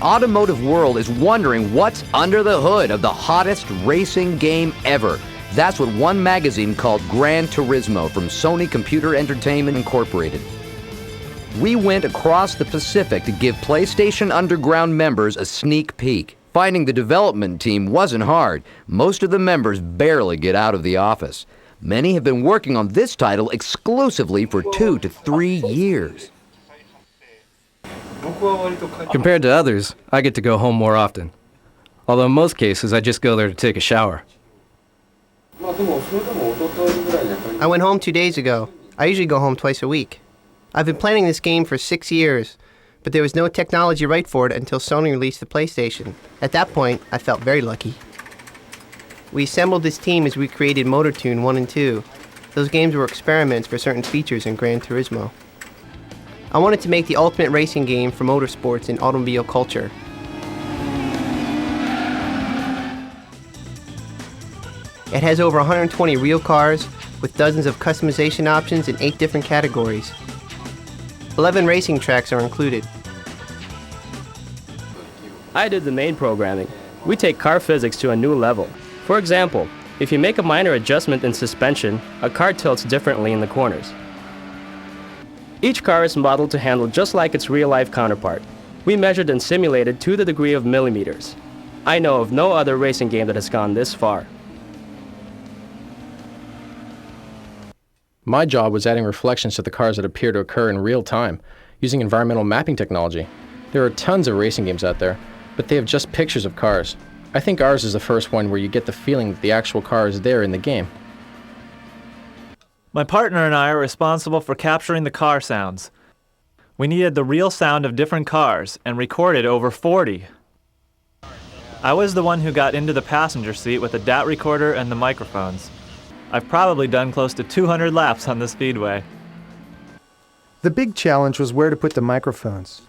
automotive world is wondering what's under the hood of the hottest racing game ever. That's what one magazine called Gran Turismo from Sony Computer Entertainment Incorporated. We went across the Pacific to give PlayStation Underground members a sneak peek. Finding the development team wasn't hard. Most of the members barely get out of the office. Many have been working on this title exclusively for 2 to 3 years. Compared to others, I get to go home more often. Although in most cases, I just go there to take a shower. I went home 2 days ago. I usually go home twice a week. I've been planning this game for 6 years, but there was no technology right for it until Sony released the PlayStation. At that point, I felt very lucky. We assembled this team as we created Motor Tune 1 and 2. Those games were experiments for certain features in Gran Turismo. I wanted to make the ultimate racing game for motorsports and automobile culture. It has over 120 real cars with dozens of customization options in 8 different categories. 11 racing tracks are included. I did the main programming. We take car physics to a new level. For example, if you make a minor adjustment in suspension, a car tilts differently in the corners. Each car is modeled to handle just like its real-life counterpart. We measured and simulated to the degree of millimeters. I know of no other racing game that has gone this far. My job was adding reflections to the cars that appear to occur in real time, using environmental mapping technology. There are tons of racing games out there, but they have just pictures of cars. I think ours is the first one where you get the feeling that the actual car is there in the game. My partner and I are responsible for capturing the car sounds. We needed the real sound of different cars and recorded over 40. I was the one who got into the passenger seat with the DAT recorder and the microphones. I've probably done close to 200 laps on the speedway. The big challenge was where to put the microphones.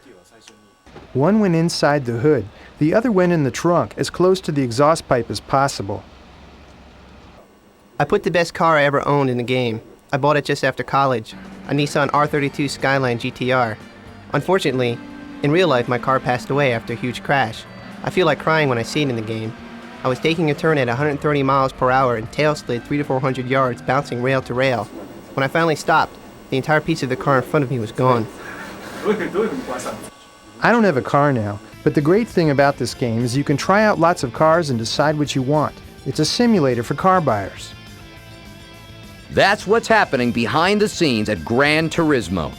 One went inside the hood, the other went in the trunk, as close to the exhaust pipe as possible. I put the best car I ever owned in the game. I bought it just after college, a Nissan R32 Skyline GTR. Unfortunately, in real life my car passed away after a huge crash. I feel like crying when I see it in the game. I was taking a turn at 130 miles per hour and tail slid 300 to 400 yards, bouncing rail to rail. When I finally stopped, the entire piece of the car in front of me was gone. I don't have a car now, but the great thing about this game is you can try out lots of cars and decide what you want. It's a simulator for car buyers. That's what's happening behind the scenes at Gran Turismo.